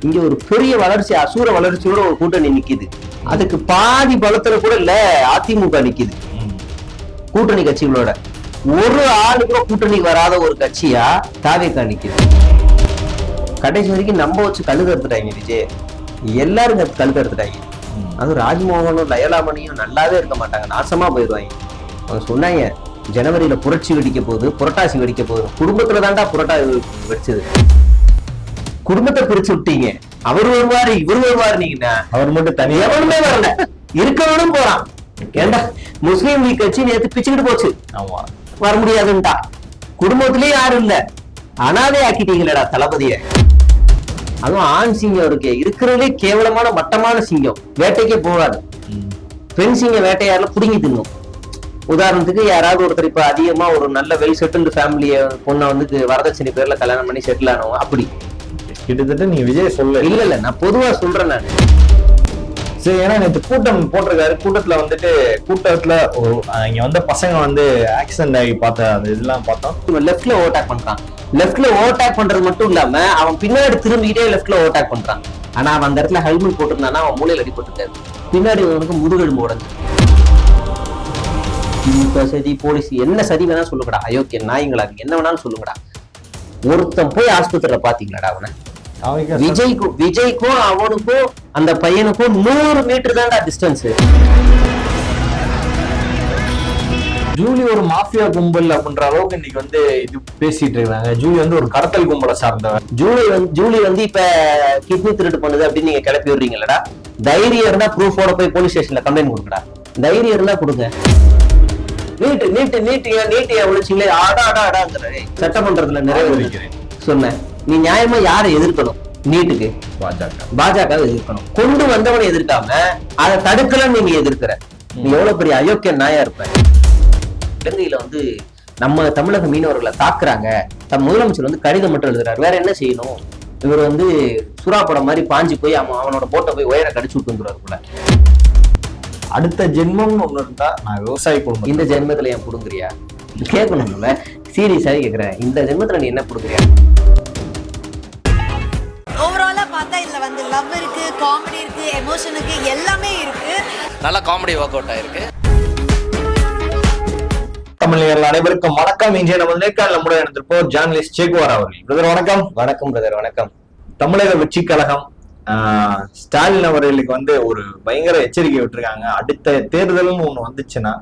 இங்க ஒரு பெரிய வளர்ச்சி, அசூர வளர்ச்சியோட ஒரு கூட்டணி நிக்குது. அதுக்கு பாதி பலத்துல கூட இல்ல அதிமுக நிக்குது கூட்டணி கட்சிகளோட. ஒரு ஆளு கூட கூட்டணிக்கு வராத ஒரு கட்சியா தாவேகா நிக்குது. கடைசி வரைக்கும் நம்ப வச்சு கழுது எடுத்துட்டாங்க விஜய். எல்லாரும் கழுது எடுத்துட்டாங்க. அதுவும் ராஜ்மோகனும் லயலாமணியும் நல்லாவே இருக்க மாட்டாங்க, நாசமா போயிடுவாங்க. அவங்க சொன்னாங்க ஜனவரியில புரட்சி வெடிக்க போகுது, புரட்டாசி வெடிக்க போகுது. குடும்பத்துல தாண்டா புரட்டாசி வெடிச்சது. குடும்பத்தை பிரிச்சு விட்டீங்க. அவர் வருவாரு இவர் வருவாரு, நீங்க அவர் மட்டும் தனி எவனுமே வரல, இருக்கவனும் போறான். ஏண்டா முஸ்லீம் லீக் கட்சி நேற்று பிச்சுக்கிட்டு போச்சு, வர முடியாதுன்ட்டா. குடும்பத்திலேயே யாரும் இல்ல, அனாதை ஆக்கிட்டீங்களடா தளபதிய. அதுவும் ஆண் சிங்கம் இருக்கு, இருக்கிறதுலே கேவலமான மட்டமான சிங்கம், வேட்டைக்கே போகாது. பெண் சிங்கம் வேட்டையாரில் புடுங்கி தின்னும். உதாரணத்துக்கு யாராவது ஒருத்தர் இப்ப அதிகமா ஒரு நல்ல வெல் செட்டில்டு ஃபேமிலிய பொண்ணை வந்து வரதட்சணை பேர்ல கல்யாணம் பண்ணி செட்டில் ஆனவங்க. அப்படி கிட்டத்தட்ட நீங்க விஜய் சொல்ல இல்ல நான் பொதுவா சொல்றேன் நான். சரி, ஏன்னா நேற்று கூட்டம் போட்டிருக்காரு. கூட்டத்துல வந்துட்டு கூட்டத்துல இங்க வந்த பசங்க வந்து ஆக்சிடென்ட் ஆகி பார்த்த அந்த இதெல்லாம் பார்த்தோம். லெஃப்ட்ல ஓவர்டேக் பண்றான். லெஃப்ட்ல ஓவர்டேக் பண்றது மட்டும் இல்லாம அவன் பின்னாடி திரும்பிக்கிட்டே லெஃப்ட்ல ஓவர்டேக் பண்றான். ஆனா அவன் அந்த இடத்துல ஹெல்மெட் போட்டிருந்தானா அவன் மூலையில அடிபட்டுருக்காரு. பின்னாடி அவனுக்கு முதுகெலும்பு உடஞ்சு. சதி போலீஸ் என்ன சதி வேணா சொல்லுங்கடா, அயோக்கிய நாய்களா என்ன வேணாலும் சொல்லுங்கடா. ஒருத்தன் போய் ஆஸ்பத்திரியில பாத்தீங்களாடா அவனை? விஜய்க்கும் அவனுக்கும் அந்த பையனுக்கும் 100 மீட்டர் தான்டா டிஸ்டன்ஸ். ஜூலி ஒரு மாஃபியா கும்பல் அப்படின்ற அளவுக்கு இன்னைக்கு வந்து இது பேசிட்டு இருக்காங்க. ஜூலி வந்து ஒரு கடத்தல் கும்பலை சார்ந்தவர். ஜூலி வந்து இப்ப கிட்னி திருட்டு பண்ணுது அப்படின்னு நீங்க கிளப்பி விடுறீங்களா? தைரியம் இருந்தா ப்ரூஃபோட போய் போலீஸ் ஸ்டேஷன்ல கம்ப்ளைண்ட் கொடுக்கடா. தைரியம் இருந்தா கொடுங்க. நீட்டு ஒழிச்சிங்களே ஆடாங்கிற சட்டமன்றத்துல நிறைவேறிக்கிறேன் சொன்னேன். நீ நியாயமா யாரை எதிர்க்கணும்? நீட்டுக்கு பாஜக எதிர்க்கணும். கொண்டு வந்தவனை எதிர்க்காம அதை தடுக்கலாம் நீங்க எதிர்க்கிற. நீ எவ்வளவு பெரிய அயோக்கிய நாயா இருப்ப. இலங்கையில வந்து நம்ம தமிழக மீனவர்களை தாக்குறாங்க. முதலமைச்சர் வந்து கடிதம் மட்டும் எழுதுறாரு, வேற என்ன செய்யணும்? இவர் வந்து சுறாப்படம் மாதிரி பாஞ்சு போய் அவனோட போட்டை போய் உயர கடிச்சு விட்டு வந்துருவாரு போல. அடுத்த ஜென்மம்னு ஒண்ணு இருந்தா நான் விவசாய குடும்பம். இந்த ஜென்மத்துல ஏன் புடுங்குறியா கேட்கணும்ல? சீரியஸாக கேட்கிறேன், இந்த ஜென்மத்துல நீ என்ன புடுங்குறியா? ஓவராலா பார்த்தா இதுல வந்து லவ் இருக்கு, காமெடி இருக்கு, எமோஷன் இருக்கு, எல்லாமே இருக்கு. நல்ல காமெடி ஒர்க் அவுட் ஆயிருக்கு. தமிழர்கள் அனைவருக்கும் வணக்கம். இன்றைய நம்ம நேர்காணல முறை எடுத்திருப்போம் ஜேர்னலிஸ்ட் சேகுவார் அவர்கள். பிரதர் வணக்கம். வணக்கம் பிரதர், வணக்கம். தமிழக வெற்றி கழகம் ஸ்டாலின் அவர்களுக்கு வந்து ஒரு பயங்கர எச்சரிக்கை விட்டுருக்காங்க. அடுத்த தேர்தல்னு ஒண்ணு வந்துச்சுன்னா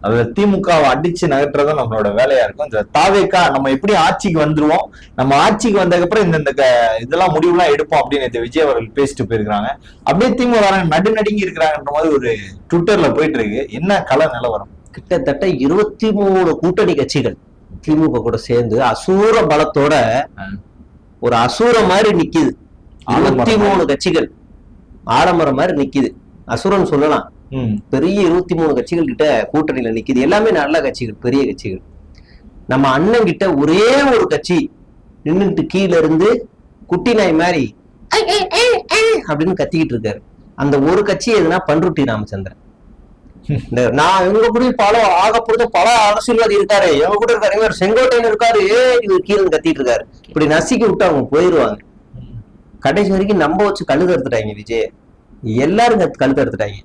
அதுல திமுகவை அடிச்சு நகர்றதும் நம்மளோட வேலையா இருக்கும். இந்த தாவேகா நம்ம எப்படி ஆட்சிக்கு வந்துருவோம், நம்ம ஆட்சிக்கு வந்ததுக்கு அப்புறம் இந்த இதெல்லாம் முடிவுலாம் எடுப்போம் அப்படின்னு விஜய் அவர்கள் பேசிட்டு போயிருக்காங்க. அப்படியே திமுக நடுநடுங்கி இருக்கிறாங்கன்ற மாதிரி ஒரு ட்விட்டர்ல போயிட்டு இருக்கு. என்ன கல நிலவரம்? கிட்டத்தட்ட 23 கூட்டணி கட்சிகள் திமுக கூட சேர்ந்து அசூர பலத்தோட ஒரு அசூர மாதிரி நிக்குது. 23 கட்சிகள் ஆலமரம் மாதிரி நிக்குது. அசுரன் சொல்லலாம். பெரிய 23 கட்சிகள் கிட்ட கூட்டணியில நிக்குது. எல்லாமே நல்ல கட்சிகள், பெரிய கட்சிகள். நம்ம அண்ணன் கிட்ட ஒரே ஒரு கட்சி நின்றுட்டு கீழே இருந்து குட்டி நாய் மாதிரி அப்படின்னு கத்திக்கிட்டு இருக்காரு. அந்த ஒரு கட்சி எதுனா பண்ருட்டி ராமச்சந்திரன். நான் இவங்க கூட பல அரசியல்வாதி இருக்காரு, இவங்க கூட இருக்காரு, இவர் செங்கோட்டையன் இருக்காரு, இவர் கீழே கத்திட்டு இருக்காரு. இப்படி நசுக்கி விட்டு அவங்க போயிருவாங்க. கடைசி வரைக்கும் நம்ப வச்சு கழுது எடுத்துட்டாங்க விஜய். எல்லாரும் கழுது எடுத்துட்டாங்க.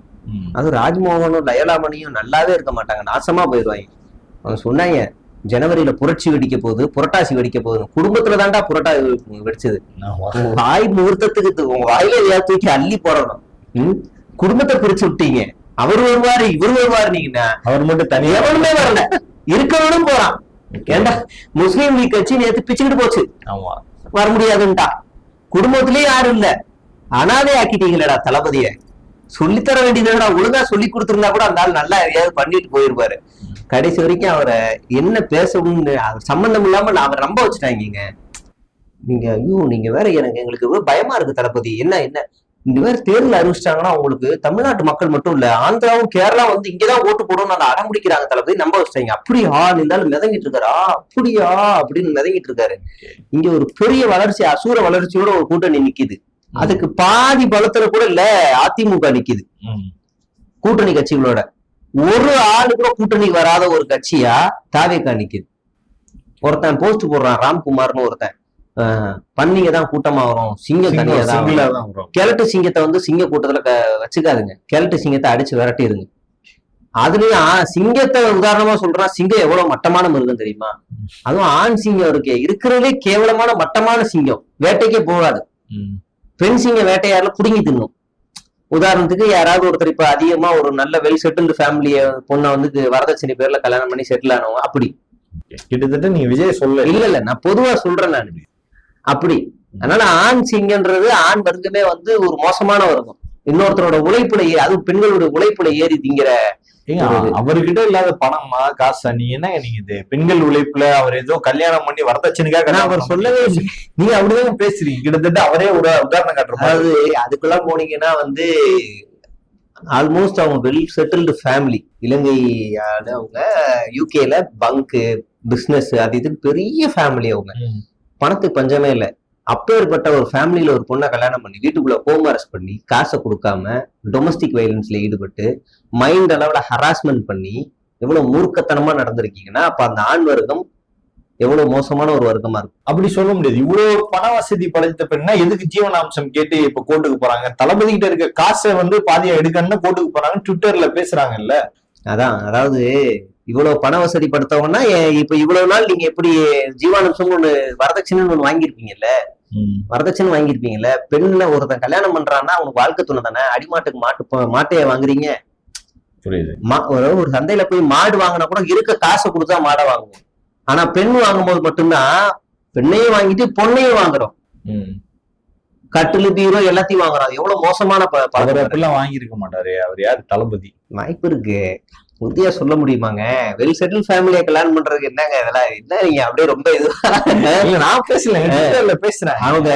அதுவும் ராஜ்மோகனும் லயலாமணியும் நல்லாவே இருக்க மாட்டாங்க, நாசமா போயிடுவாங்க. அவங்க சொன்னாங்க ஜனவரியில புரட்சி வெடிக்க போகுது, புரட்டாசி வெடிக்க போகுது. குடும்பத்துல தாண்டா புரட்டாசி வெடிச்சது. வாய் முகூர்த்தத்துக்கு உங்க வாயில ஏதாவது தூக்கி அள்ளி போடணும். குடும்பத்தை பிரிச்சு விட்டீங்க. அவர் வருவாரு இவர் வருவாரு, நீங்க அவர் மட்டும் தனி எவனுமே வரல, இருக்கவனும் போறான். ஏண்டா முஸ்லீம் லீக் கட்சி நேற்று பிச்சுக்கிட்டு போச்சு, வர முடியாதுன்ட்டா. குடும்பத்திலேயே யாரும் இல்ல, அனாதை ஆக்கிட்டீங்களடா தளபதிய. சொல்லித்தர வேண்டியதுடா, ஒழுங்கா சொல்லி கொடுத்துருந்தா கூட அந்த ஆள் நல்லா எதையாவது பண்ணிட்டு போயிருப்பாரு. கடைசி வரைக்கும் அவரை என்ன பேசணும்னு சம்பந்தம் இல்லாம அவரை நம்ப வச்சுட்டாங்க. நீங்க ஐயோ நீங்க வேற எங்களுக்கு பயமா இருக்கு தளபதி. என்ன இந்த மாதிரி தேர்தல் அறிவிச்சிட்டாங்கன்னா உங்களுக்கு தமிழ்நாட்டு மக்கள் மட்டும் இல்ல, ஆந்திராவும் கேரளா வந்து இங்கதான் ஓட்டு போடணும்னு அதை அடம்பிடிக்கிறாங்க தளபதி, நம்ப வச்சிட்டாங்க. அப்படியா இருந்தாலும் மிதங்கிட்டு இருக்காரா, அப்படியா அப்படின்னு மிதங்கிட்டு இருக்காரு. இங்க ஒரு பெரிய வளர்ச்சி, அசூர வளர்ச்சியோட ஒரு கூட்டணி நிக்குது. அதுக்கு பாதி பலத்துல கூட இல்ல அதிமுக நிக்குது கூட்டணி கட்சிகளோட. ஒரு ஆளு கூட கூட்டணிக்கு வராத ஒரு கட்சியா தாவேகா நிக்குது. ஒருத்தன் போஸ்ட் போடுறான், ராம்குமார்னு ஒருத்தன், பன்னிங்க தான் கூட்டமா வரும், சிங்கம் தனியா தான் சிங்கிளா வரும். தான் வரும். கிழட்டு சிங்கத்தை வந்து சிங்க கூட்டத்துல வச்சுக்காதுங்க. கிழட்டு சிங்கத்தை அடிச்சு விரட்டிடுங்க. அதுலயும் சிங்கத்தை உதாரணமா சொல்றான். சிங்கம் எவ்வளவு மட்டமான மிருகம் தெரியுமா? அதுவும் ஆண் சிங்கம் இருக்கு, இருக்கிறதுலே கேவலமான மட்டமான சிங்கம். வேட்டைக்கே போகாது. பெண் சிங்கம் வேட்டையாடல புடுங்கி தின்னும். உதாரணத்துக்கு யாராவது ஒருத்தர் இப்ப அதிகமா ஒரு நல்ல வெல் செட்டில்டு ஃபேமிலிய பொண்ணை வந்து வரதட்சணை பேர்ல கல்யாணம் பண்ணி செட்டில் ஆனவங்க அப்படி. கிட்டத்தட்ட நீங்க விஜய் சொல்ல இல்ல நான் பொதுவா சொல்றேன் நான் அப்படி. அதனால ஆண் சிங்கன்றது ஆண் வர்க்கமே வந்து ஒரு மோசமான வர்க்கம். இன்னொருத்தரோட உழைப்புல அதுவும் பெண்களுடைய உழைப்புல ஏறி திங்கிற. அவர்கிட்ட இல்லாத பணமா காசா? நீ என்ன நீங்க இது பெண்கள் உழைப்புல அவர் ஏதோ கல்யாணம் பண்ணி வரதட்சணைக்காக அவர் சொல்லவே இல்லை. நீங்க அப்படிதான் பேசுறீங்க. கிட்டத்தட்ட அவரே ஒரு உதாரணம் காட்டுற. அதாவது அதுக்குள்ள போனீங்கன்னா வந்து ஆல்மோஸ்ட் அவங்க வெல் செட்டில்டு ஃபேமிலி. இலங்கை அவங்க யூகேல பங்கு பிசினஸ் அது இதுன்னு பெரிய ஃபேமிலி. அவங்க பணத்துக்கு பஞ்சமே இல்லை. அப்பேற்பட்ட ஒரு ஃபேமிலியில ஒரு பொண்ணை கல்யாணம் பண்ணி வீட்டுக்குள்ள ஹோம் அரெஸ்ட் பண்ணி காசை கொடுக்காம டொமஸ்டிக் வயலன்ஸ்ல ஈடுபட்டு மைண்ட் அளவுல ஹராஸ்மெண்ட் பண்ணி எவ்வளவு மூர்க்கத்தனமா நடந்திருக்கீங்கன்னா அப்ப அந்த ஆண் வர்க்கம் எவ்வளவு மோசமான ஒரு வர்க்கமா இருக்கும். அப்படி சொல்ல முடியாது. இவ்வளவு பண வசதி படைத்த பெண்ணா எதுக்கு ஜீவனாம்சம் கேட்டு இப்ப கோர்ட்டுக்கு போறாங்க? தளபதி கிட்ட இருக்க காசை வந்து பாதியா எடுக்கணும்னு கோர்ட்டுக்கு போறாங்க, ட்விட்டர்ல பேசுறாங்கல்ல. அதாவது இவ்வளவு பண வசதி படுத்தவங்கன்னா இப்ப இவ்வளவு நாள் நீங்க எப்படி ஜீவானம்சம் ஒண்ணு வரதட்சணைன்னு ஒண்ணு வாங்கியிருப்பீங்கல்ல, வரதட்சணை வாங்கியிருப்பீங்கல்ல. பெண்ண ஒருத்தன் கல்யாணம் பண்றான்னா அவனுக்கு வாழ்க்கை துணை தானே. அடிமாட்டுக்கு மாட்டையை வாங்குறீங்க. புரியுது. ஒரு சந்தையில போய் மாடு வாங்கினா கூட இருக்க காசை கொடுத்தா மாடை வாங்குவோம். ஆனா பெண் வாங்கும்போது மட்டும்தான் பெண்ணையும் வாங்கிட்டு பொண்ணையும் வாங்குறோம். கட்டிலு பீரோ எல்லாத்தையும் வாங்குறோம். எவ்வளவு மோசமான பலரெல்லாம் வாங்கியிருக்க மாட்டாரு. அவர் யாரு? தளபதி. வாய்ப்பு இருக்கு. உறுதியா சொல்ல முடியுமாங்க? வெல் செட்டில் ஃபேமிலியை கல்யாணம் பண்றதுக்கு என்னங்க இதெல்லாம்? என்ன நீங்க அப்படியே ரொம்ப இதுவா? நான் பேசுறேன். அவங்க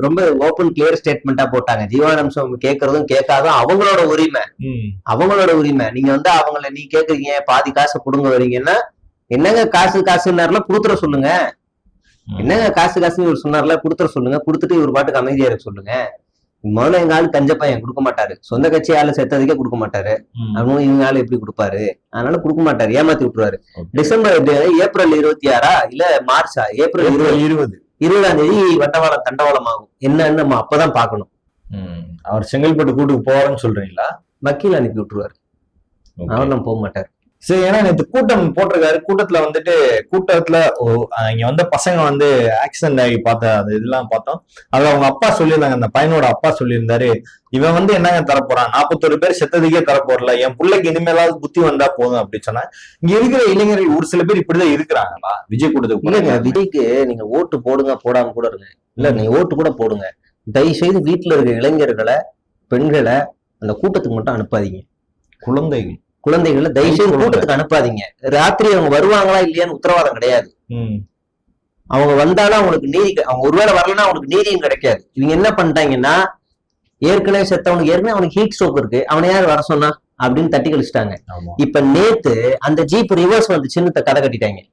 ரொம்ப ஓப்பன் கிளியர் ஸ்டேட்மெண்டா போட்டாங்க. ஜீவானம்சம் கேட்கறதும் கேட்காதும் அவங்களோட உரிமை, அவங்களோட உரிமை. நீங்க வந்து அவங்கள நீ கேக்குறீங்க பாதி காசை புடுங்க வரீங்கன்னா என்னங்க காசுன்னாருல கொடுத்துட சொல்லுங்க. என்னங்க காசுன்னு இவர் சொன்னார்ல கொடுத்துட சொல்லுங்க. கொடுத்துட்டு இவர் பாட்டுக்கு அமைதியா இருக்க சொல்லுங்க. முதல்ல எங்க ஆளு கஞ்ச பையன் கொடுக்க மாட்டாரு. சொந்த கட்சி ஆளு செத்ததுக்கே கொடுக்க மாட்டாரு. அவங்க இவங்க ஆளு எப்படி கொடுப்பாரு? அதனால கொடுக்க மாட்டாரு, ஏமாத்தி விட்டுருவாரு. ஏப்ரல் 26 இல்ல மார்ச்சா? ஏப்ரல் 20ஆம் தேதி வண்டவாளம் தண்டவாளம் ஆகும். என்னன்னு நம்ம அப்பதான் பாக்கணும். அவர் செங்கல்பட்டு கூட்டுக்கு போவாருன்னு சொல்றீங்களா? வக்கீல் அனுப்பி விட்டுருவாரு. அவர் நம்ம போக மாட்டாரு. சரி, ஏன்னா நேற்று கூட்டம் போட்டிருக்காரு. கூட்டத்துல வந்துட்டு இங்க வந்து பசங்க வந்து ஆக்சிடென்ட் ஆகி அந்த இதெல்லாம் பார்த்தோம். அது அவங்க அப்பா சொல்லியிருந்தாங்க, அந்த பையனோட அப்பா சொல்லியிருந்தாரு, இவன் வந்து என்னங்க தரப்போறான், 41 பேர் செத்ததுக்கே தரப்போறல, என் பிள்ளைக்கு இனிமேலாவது புத்தி வந்தா போதும் அப்படின்னு சொன்னா. இங்க இருக்கிற இளைஞர்கள் ஒரு சில பேர் இப்படிதான் இருக்கிறாங்களா? விஜய் கூட்டத்துக்கு இல்லைங்க, விஜய்க்கு நீங்க ஓட்டு போடுங்க, போடாம கூட இருங்க. இல்ல நீங்க ஓட்டு கூட போடுங்க. தயவு செய்து வீட்டுல இருக்க இளைஞர்களை பெண்களை அந்த கூட்டத்துக்கு மட்டும் அனுப்பாதீங்க. குழந்தைகளை தயவுசெய்து கூட்டத்துக்கு அனுப்பாதீங்க. ராத்திரி அவங்க வருவாங்களா இல்லையான்னு உத்தரவாதம் கிடையாது. அவங்க வந்தாலும் அவங்களுக்கு நீதி, அவங்க ஒருவேளை வரலன்னா அவங்களுக்கு நீதியும் கிடைக்காது. இவங்க என்ன பண்ணிட்டாங்கன்னா, ஏற்கனவே செத்தவனுக்கு ஏற்கனவே அவனுக்கு ஹீட் ஸ்ட்ரோக் இருக்கு, அவனை யார் வர சொன்னா அப்படின்னு தட்டி கழிச்சிட்டாங்க. இப்ப நேத்து அந்த ஜீப் ரிவர்ஸ் வந்து சின்ன கதை கட்டிட்டாங்க.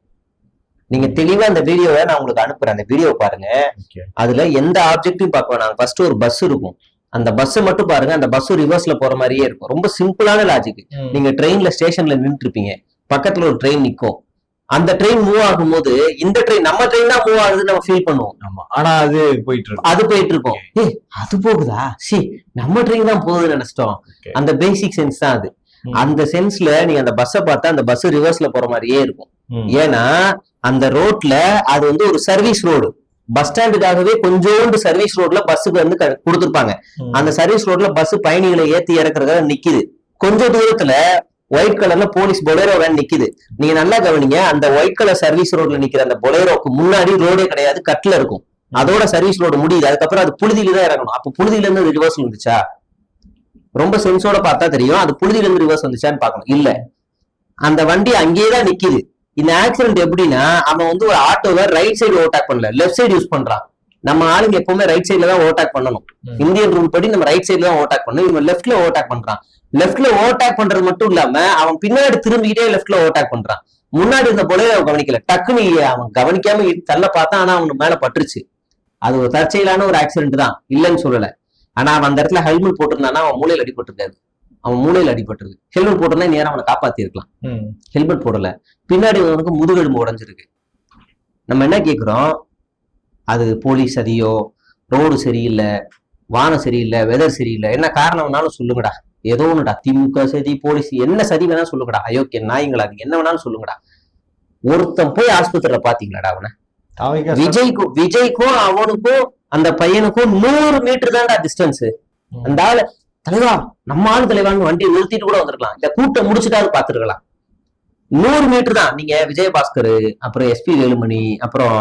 நீங்க தெளிவா அந்த வீடியோவை நான் உங்களுக்கு அனுப்புறேன். அந்த வீடியோ பாருங்க. அதுல எந்த ஆப்ஜெக்டையும் பார்க்க வேணாம். ஃபர்ஸ்ட் ஒரு பஸ் இருக்கும், அந்த பஸ் மட்டும் பாருங்க. அந்த பஸ் ரிவர்ஸ்ல போற மாதிரியே இருக்கும். ரொம்ப சிம்பிளான லாஜிக். நீங்க ட்ரெயின்ல ஸ்டேஷன்ல நின்று இருப்பீங்க, பக்கத்துல ஒரு ட்ரெயின் நிக்கும். அந்த ட்ரெயின் மூவ் ஆகும் போது இந்த ட்ரெயின் நம்ம ட்ரெயின் தான் மூவ் ஆகுதுன்னு நம்ம ஃபீல் பண்ணுவோம். ஆனா அது போயிட்டு இருக்கும். அது போகுதா, நம்ம ட்ரெயின் தான் போகுதுன்னு நினைச்சிட்டோம். அந்த பேசிக் சென்ஸ் தான் அது. அந்த சென்ஸ்ல நீங்க அந்த பஸ்ஸை பார்த்தா அந்த பஸ் ரிவர்ஸ்ல போற மாதிரியே இருக்கும். ஏன்னா அந்த ரோட்ல அது வந்து ஒரு சர்வீஸ் ரோடு. பஸ் ஸ்டாண்டுக்காகவே கொஞ்சோண்டு சர்வீஸ் ரோட்ல பஸ்ஸுக்கு வந்து கொடுத்துருப்பாங்க. அந்த சர்வீஸ் ரோட்ல பஸ் பயணிகளை ஏத்தி இறக்குறதுக்காக நிக்குது. கொஞ்ச தூரத்துல ஒயிட் கலர்ல போலீஸ் பொலேரோ வேன் நிக்குது. நீங்க நல்லா கவனிங்க, அந்த ஒயிட் கலர் சர்வீஸ் ரோட்ல நிக்கிற அந்த பொலேரோக்கு முன்னாடி ரோடே கிடையாது, கட்ல இருக்கும். அதோட சர்வீஸ் ரோடு முடியுது. அதுக்கப்புறம் அது புழுதியில தான் இறங்கணும். அப்ப புழுதியில இருந்து ரிவர்ஸ் வந்துச்சா? ரொம்ப சென்ஸோட பார்த்தா தெரியும். அது புழுதியில இருந்து ரிவர்ஸ் வந்துச்சான்னு பாக்கணும். இல்ல, அந்த வண்டி அங்கேயேதான் நிக்குது. இந்த ஆக்சிடென்ட் எப்படின்னா, அவன் வந்து ஒரு ஆட்டோவை ரைட் சைடு ஓவர்டேக் பண்ணல, லெஃப்ட் சைடு யூஸ் பண்றான். நம்ம ஆளுங்க எப்பவுமே ரைட் சைட்ல தான் ஓவர்டேக் பண்ணணும். இந்தியன் ரூல் படி நம்ம ரைட் சைட்ல தான் ஓவர்டேக் பண்ணணும். இவன் லெஃப்ட்ல ஓவர்டேக் பண்றான். லெஃப்ட்ல ஓவர்டேக் பண்றது மட்டும் இல்லாம அவன் பின்னாடி திரும்பிக்கிட்டே லெஃப்ட்ல ஓவர்டேக் பண்றான். முன்னாடி இருந்த போலவே அவன் கவனிக்கல. டக்குன்னு அவன் கவனிக்காம தள்ள பார்த்தான். ஆனா அவனுக்கு மேல பட்டுருச்சு. அது ஒரு தற்செயலான ஒரு ஆக்சிடென்ட் தான், இல்லைன்னு சொல்லல. ஆனா அவன் அந்த இடத்துல ஹெல்மெட் போட்டிருந்தானா அவன் மூளையில அடிபட்டிருக்காது. அவன் மூளையில அடிபட்டிருக்கு. ஹெல்மெட் போட்டிருந்தா நேரம் அவனை காப்பாத்தி இருக்கலாம். ஹெல்மெட் போடல, பின்னாடி அவனுக்கு முதுகெலும்பு உடைஞ்சிருக்கு. நம்ம என்ன கேக்குறோம், அது போலீஸ் சதியோ, ரோடு சரியில்லை, வானம் சரியில்லை, வெதர் சரியில்லை, என்ன காரணம்னாலும் சொல்லுங்கடா. ஏதோ ஒண்ணுடா, திமுக சதி, போலீஸ், என்ன சதி வேணாலும் சொல்லுங்கடா. அயோக்கிய நாய்ங்களா, அது என்ன வேணாலும் சொல்லுங்கடா. ஒருத்தன் போய் ஆஸ்பத்திரியில பாத்தீங்களாடா அவனை? விஜய்க்கும் அவனுக்கும் அந்த பையனுக்கும் 100 மீட்டர் தான்டா டிஸ்டன்ஸ். அந்த ஆளு தலைவா, நம்ம ஆளு தலைவான்னு வண்டியை நிறுத்திட்டு கூட வந்திருக்கலாம். இந்த கூட்டம் முடிச்சுட்டாரு பாத்துருக்கலாம். 100 மீட்டர் தான். நீங்க விஜயபாஸ்கர், அப்புறம் எஸ்பி வேலுமணி, அப்புறம்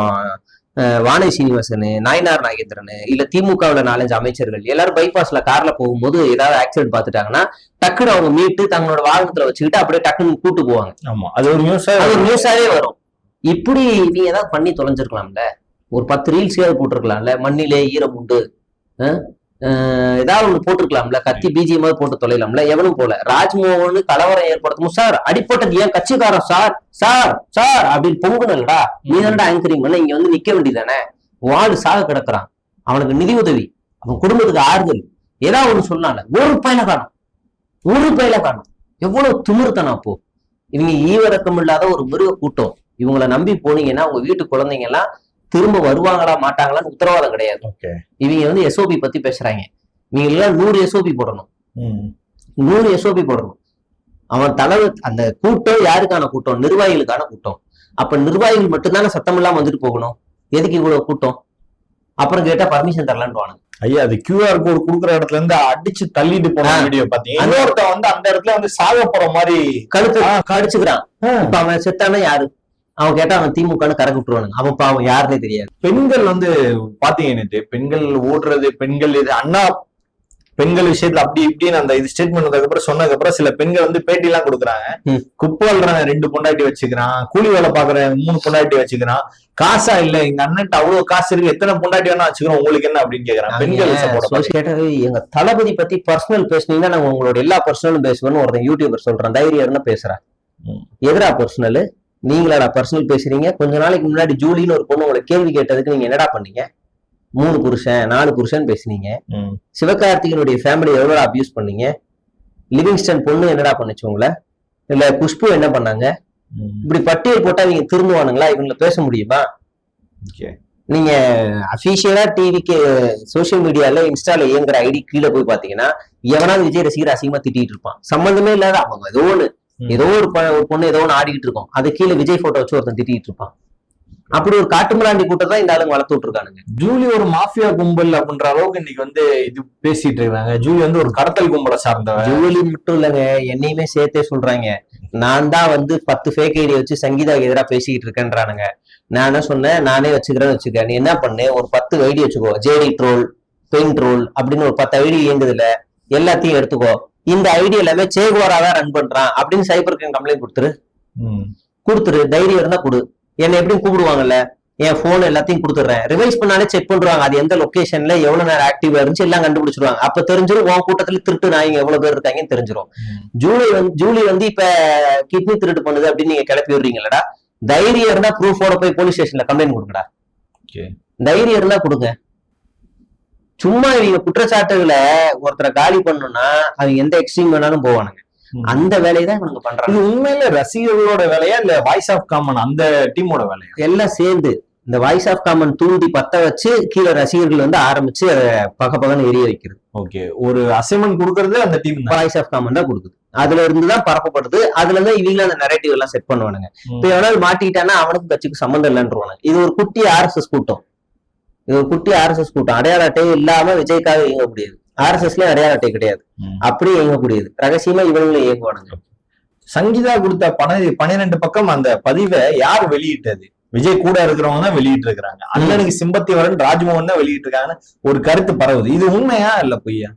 வானதி சீனிவாசன், நாயனார் நாகேந்திரன், இல்ல திமுகவுல 4-5 அமைச்சர்கள் எல்லாரும் பைபாஸ்ல கார்ல போகும்போது ஏதாவது ஆக்சிடென்ட் பாத்துட்டாங்கன்னா டக்குன்னு அவங்க மீட்டு தங்களோட வாகனத்துல வச்சுக்கிட்டு அப்படியே டக்குன்னு கூட்டு போவாங்க. அது ஒரு நியூஸாவே வரும். இப்படி நீங்க ஏதாவது பண்ணி தொலைஞ்சிருக்கலாம்ல, ஒரு 10 ரீல்ஸையாவது போட்டிருக்கலாம்ல, மண்ணிலே ஈரம் உண்டு, ஏதாவது ஒண்ணு போட்டிருக்கலாம்ல, கத்தி பிஜிஎம் போட்டு தொலைலாம்ல. எவனும் போல. ராஜ்மோகன் கலவரம் ஏற்படுத்தும் சார், அடிப்பட்டது ஏன் கட்சிக்காரன் சார் சார் சார் அப்படின்னு பொங்குனல்டா. நீ தானடா ஆங்கரிங் பண்ண, இங்க வந்து நிக்க வேண்டியதானே. வாள் சாக கிடக்குறான், அவனுக்கு நிதி உதவி, அவன் குடும்பத்துக்கு ஆறுதல், ஏதாவது ஒண்ணு சொன்னால ஒரு பையனை காணும். எவ்வளவு திமிர்த்தனம் அப்போ. இவங்க ஈவரக்கம் இல்லாத ஒரு மிருக கூட்டம். இவங்களை நம்பி போனீங்கன்னா உங்க வீட்டு குழந்தைங்க எல்லாம் திரும்ப வருவாங்களா மாட்டாங்களான்னு உத்தரவாதம் கிடையாது. இவங்க வந்து எஸ்ஓபி பத்தி பேசுறாங்க. இவங்க எல்லாம் 100 எஸ்ஓபி போடணும், 100 எஸ்ஓபி போடணும். அவன் தலைவர், அந்த கூட்டம் யாருக்கான கூட்டம்? நிர்வாகிகளுக்கான கூட்டம். அப்ப நிர்வாகிகள் மட்டும்தானே சத்தம் இல்லாம வந்துட்டு போகணும். எதுக்கு இவ்வளவு கூட்டம்? அப்புறம் கேட்டா பர்மிஷன் தரலான்னு ஐயா. அது QR கோடு குடுக்குற இடத்துல இருந்து அடிச்சு தள்ளிட்டு போன வீடியோ பாத்தீங்க. இன்னொருத்த வந்து அந்த இடத்துல வந்து சாக போற மாதிரி கடிச்சுக்கிறான். இப்ப அவன் செத்தானா யாரு? அவன் கேட்டா அவன் திமுகன்னு கறக்க விட்டுருவானுங்க. அவன் பாவம் யாருன்னே தெரியாது. பெண்கள் வந்து பாத்தீங்கன்னா, பெண்கள் ஓடுறது, பெண்கள் இது அண்ணா பெண்கள் விஷயத்துல அப்படி இப்படின்னு அந்த இது ஸ்டேட்மெண்ட் வந்ததுக்கு அப்புறம் சொன்னதுக்கு அப்புறம் சில பெண்கள் வந்து பேட்டி எல்லாம் கொடுக்குறாங்க. குப்பை வல்றவன் 2 பொண்டாட்டி வச்சுக்கிறான், கூலி வேலை பாக்குறேன் 3 பொண்டாட்டி வச்சுக்கிறான், காசா இல்ல எங்க அண்ணன் அவ்வளவு காசு இருக்கு, எத்தனை பொண்டாட்டி வேணா வச்சுக்கிறோம், உங்களுக்கு என்ன அப்படின்னு கேக்குறாங்க. பெண்கள் எங்க தளபதி பத்தி பர்சனல் பேசுனீங்கன்னா நாங்க உங்களோட எல்லா பர்சனலும் பேசுவேன்னு ஒருத்தன் யூடியூபர் சொல்றான். தைரியம் பேசுறேன். எதிரா பர்சனல்? நீங்களாடா பர்சனல் பேசுறீங்க? கொஞ்ச நாளைக்கு முன்னாடி ஜூலின்னு ஒரு பொண்ணு உங்களை கேள்வி கேட்டதுக்கு நீங்க என்னடா பண்ணீங்க? 3 புருஷன் 4 புருஷன் பேசுனீங்க. சிவகார்த்திகனுடைய ஃபேமிலி எவ்வளவு அபியூஸ் பண்ணீங்க? லிவிங்ஸ்டன் பொண்ணு என்னடா பண்ணுச்சு உங்களை? இல்ல குஷ்பு என்ன பண்ணாங்க? இப்படி பட்டியல் போட்டா நீங்க திருந்துவானுங்களா? இவங்களை பேச முடியுமா? நீங்க அபிஷியலா டிவிக்கு சோசியல் மீடியால இன்ஸ்டால இயங்குற ஐடி கீழே போய் பாத்தீங்கன்னா எவனாவது விஜய் ரசிகர் அசிங்கமா திட்டிட்டு இருப்பான். சம்பந்தமே இல்லாத அவங்க ஏதோ ஒரு பொண்ணு ஏதோ ஒன்று ஆடிக்கிட்டு இருக்கோம், அது கீழே விஜய் போட்டோ வச்சு ஒருத்தன் திட்டிட்டு இருப்பான். அப்படி ஒரு காட்டுமிராண்டி கூட்டம் தான் இந்த ஆளுங்க வளர்த்து விட்டுருக்கானுங்க. ஜூலி ஒரு மாஃபியா கும்பல் அப்படின்ற அளவுக்கு இன்னைக்கு வந்து இது பேசிட்டு இருக்காங்க. ஜூலி வந்து ஒரு கடத்தல் கும்பலை சார்ந்தவன். ஜூலி மட்டும் இல்லைங்க, என்னையுமே சேர்த்தே சொல்றாங்க. நான் தான் வந்து 10 ஃபேக் ஐடி வச்சு சங்கீதாக்கு எதிராக பேசிக்கிட்டு இருக்கேன்றானுங்க. நான் என்ன சொன்னேன், நானே வச்சுக்கிறேன்னு வச்சுக்க, நீ என்ன பண்ணு, ஒரு 10 ஐடி வச்சுக்கோ, ஜேடி ட்ரோல், பெயின் ட்ரோல் அப்படின்னு ஒரு 10 ஐடி இயங்குதுல, எல்லாத்தையும் எடுத்துக்கோ. இந்த ஐடி எல்லாமே சேகுவாராதான் ரன் பண்றான் அப்படின்னு சைபர் கிரைம் கம்ப்ளைண்ட் கொடுத்துரு. தைரியம் இருந்தா கொடு. என்னை எப்படியும் கூப்பிடுவாங்கல்ல, என் போன் எல்லாத்தையும் கொடுத்துட்றேன், ரிவைஸ் பண்ணாலே செக் பண்றாங்க, அது எந்த லொகேஷன்ல எவ்வளவு நேரம் ஆக்டிவா இருந்துச்சு எல்லாம் கண்டுபிடிச்சிருவாங்க. அப்ப தெரிஞ்சிடும் உன் கூட்டத்துல திருட்டு நாய்ங்க எவ்வளவு பேர் இருக்காங்கன்னு தெரிஞ்சிடும். ஜூலி வந்து இப்ப கிட்னி திருட்டு பண்ணுது அப்படின்னு நீங்க கிளப்பி விடுறீங்களடா. தைரியம் இருந்தா ப்ரூஃபோட போய் போலீஸ் ஸ்டேஷன்ல கம்ப்ளைண்ட் கொடுங்கடா. தைரியம் இருந்தா கொடுங்க. சும்மா இவங்க குற்றச்சாட்டுகளை ஒருத்தரை காலி பண்ணணும்னா அவங்க எந்த எக்ஸ்ட்ரீம் வேணாலும் போவானுங்க. அந்த வேலையை தான் இவங்க பண்றாங்க. இது உண்மையில ரசிகர்களோட வேலையா இல்ல வாய்ஸ் ஆஃப் காமன் அந்த டீமோட வேலையா? எல்லாம் சேர்ந்து இந்த வாய்ஸ் ஆஃப் காமன் தூண்டி பத்த வச்சு கீழே ரசிகர்கள் வந்து ஆரம்பிச்சு அதை பகன்னு எரிய வைக்கிறது. ஓகே, ஒரு அசைன்மெண்ட் கொடுக்கறது அந்த டீம் வாய்ஸ் ஆஃப் காமன் தான் கொடுக்குது. அதுல இருந்துதான் பரப்பப்படுது. அதுல இருந்து இவங்க அந்த நரேட்டிவ் எல்லாம் செட் பண்ணுவானுங்க. இப்ப எவ்வளவு மாட்டிக்கிட்டானா அவனுக்கும் கட்சிக்கு சம்மந்தம் இல்லைன்றவானுங்க. இது ஒரு குட்டி ஆர்எஸ்எஸ் கூட்டம். அடையாள அட்டை இல்லாம விஜய்க்காக இயங்க முடியாது. ஆர்எஸ்எஸ்லயும் அடையாள அட்டை கிடையாது, அப்படி இயங்கக்கூடியது. ரகசியமா இவங்களும் இயங்குவானுங்க. சங்கீதா கொடுத்த 12 பக்கம் அந்த பதிவை யார் வெளியிட்டது? விஜய் கூட இருக்கிறவங்க தான் வெளியிட்டு இருக்கிறாங்க. அண்ணனுக்கு சிம்பத்தி வரன் ராஜ்மோகன் தான் வெளியிட்டு இருக்காங்கன்னு ஒரு கருத்து பரவுது. இது உண்மையா இல்ல பொய்யா?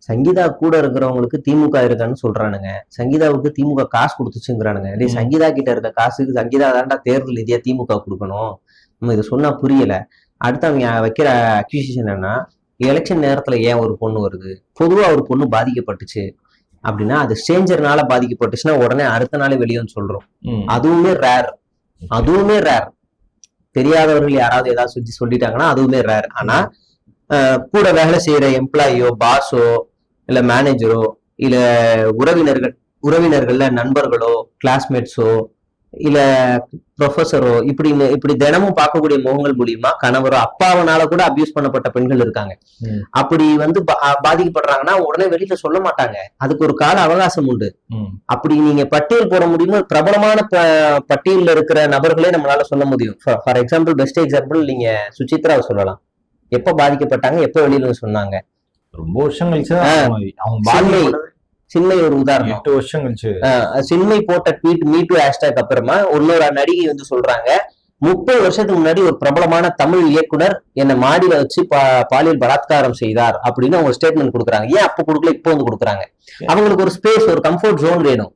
சங்கீதா கூட இருக்கிறவங்களுக்கு திமுக இருக்கான்னு சொல்றானுங்க. சங்கீதாவுக்கு திமுக காசு கொடுத்துச்சுங்கிறானுங்க. இதே சங்கீதா கிட்ட இருக்க காசுக்கு சங்கீதா தாண்டா தேர்தல் நிதியா திமுக கொடுக்கணும். நம்ம இதை சொன்னா புரியல. அடுத்து அவங்க வைக்கிற அக்யூசியேஷன் என்னன்னா, எலெக்ஷன் நேரத்துல ஏன் ஒரு பொண்ணு வருது, பொதுவா ஒரு பொண்ணு பாதிக்கப்பட்டுச்சு அப்படின்னா அது ஸ்ட்ரேஞ்சர்னால பாதிக்கப்பட்டுச்சுன்னா உடனே அடுத்த நாளே வெளியேன்னு சொல்றோம். அதுவுமே ரேர். தெரியாதவர்கள் யாராவது ஏதாவது சொல்லிட்டாங்கன்னா அதுவுமே ரேர். ஆனா கூட வேலை செய்யற எம்ப்ளாயியோ, பாஸோ, இல்ல மேனேஜரோ, இல்ல உறவினர்கள்ல நண்பர்களோ, கிளாஸ்மேட்ஸோ, இல்ல ப்ரொஃபஸரோ இப்படி தினமும் பார்க்கக்கூடிய முகங்கள் மூலியமா கணவரோ அப்பாவனால கூட அபியூஸ் பண்ணப்பட்ட பெண்கள் இருக்காங்க. அப்படி வந்து பாதிக்கப்படுறாங்கன்னா உடனே வெளியில சொல்ல மாட்டாங்க. அதுக்கு ஒரு கால அவகாசம் உண்டு. அப்படி நீங்க பட்டியல் போட முடியுமோ பிரபலமான பட்டியல்ல இருக்கிற நபர்களே நம்மளால சொல்ல முடியும். ஃபார் எக்ஸாம்பிள், பெஸ்ட் எக்ஸாம்பிள் நீங்க சுசித்ராவை சொல்லலாம். எப்ப பாதிக்கப்பட்டாங்க, எப்ப வெளியில சொன்னாங்க? ரொம்ப வருஷம் கழிச்சு அவங்க சின்மை ஒரு உதாரணம். 8 வருஷம் கழிச்சு சின்மை போட்ட ட்வீட் மீட்டு ஹேஷ்டேக் அப்புறமா இன்னொரு நடிகை வந்து சொல்றாங்க, 30 வருஷத்துக்கு முன்னாடி ஒரு பிரபலமான தமிழ் இயக்குனர் என்னை மாடியில வச்சு பாலியல் பலாத்காரம் செய்தார் அப்படின்னு அவங்க ஸ்டேட்மெண்ட் கொடுக்குறாங்க. ஏன் அப்ப கொடுக்கல, இப்போ வந்து கொடுக்குறாங்க? அவங்களுக்கு ஒரு ஸ்பேஸ், ஒரு கம்ஃபர்ட் ஜோன் வேணும்.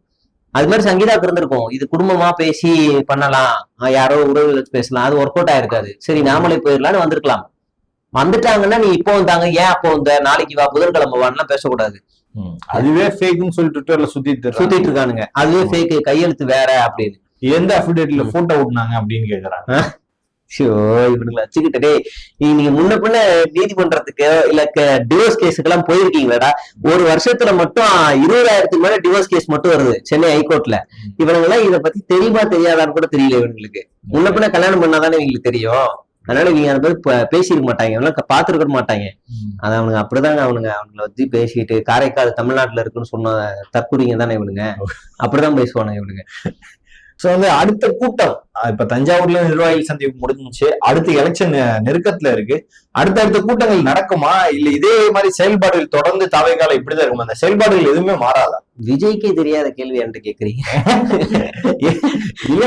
அது மாதிரி சங்கீதாக்கு இருந்திருக்கும். இது குடும்பமா பேசி பண்ணலாம், யாரோ உறவுகள் பேசலாம், அது ஒர்க் அவுட் ஆயிருக்காது. சரி நாமளே போயிடலாம்னு வந்திருக்கலாம். வந்துட்டாங்கன்னா நீ இப்போ வந்தாங்க, ஏன் அப்போ வந்த, நாளைக்கு வா, புதன்கிழமை வான்லாம் பேசக்கூடாது. அதுவே ஃபேக்னு சொல்லி ட்விட்டர்ல சுத்திட்டு இருக்கானுங்க. அதுவே ஃபேக், கையெழுத்து வேற அப்படின்னு. எந்த அஃபிடேட்ல போட்டோ ஓட்டுனாங்க அப்படின்னு கேக்குறாங்க. இவனுங்களை வச்சுக்கிட்டே நீங்க முன்ன பின்ன நீதிமன்றத்துக்கு இல்ல டிவோர்ஸ் கேஸுக்கு எல்லாம் போயிருக்கீங்களாடா? ஒரு வருஷத்துல மட்டும் 20,000க்கு மேல டிவோர்ஸ் கேஸ் மட்டும் வருது சென்னை ஹைகோர்ட்ல. இவனுங்க எல்லாம் இதை பத்தி தெரியுமா தெரியாதான்னு கூட தெரியல இவங்களுக்கு. முன்ன பின்ன கல்யாணம் பண்ணாதானே இவங்களுக்கு தெரியும். அதனால இவங்க அதை பத்தி பேசிருக்க மாட்டாங்க, அவங்களாம் பாத்துருக்க மாட்டாங்க. அது அவனுங்க அப்படிதாங்க, அவங்களை வச்சு பேசிட்டு காரைக்கால் தமிழ்நாட்டுல இருக்குன்னு சொன்ன தற்கூறிங்க தானே இவனுங்க. அப்படிதான் பேசுவானுங்க இவனுங்க. சோ வந்து அடுத்த கூட்டம் இப்ப தஞ்சாவூர்ல நிர்வாகிகள் சந்திப்பு முடிஞ்சிச்சு. அடுத்த எலெக்ஷன் நெருக்கத்துல இருக்கு. அடுத்தடுத்த கூட்டங்கள் நடக்குமா, இல்ல இதே மாதிரி செயல்பாடுகள் தொடர்ந்து தாவேகால இப்படிதான் இருக்குமா? அந்த செயல்பாடுகள் எதுவுமே மாறாதா? விஜய்க்கே தெரியாத கேள்வி என்று கேக்குறீங்க. இல்ல,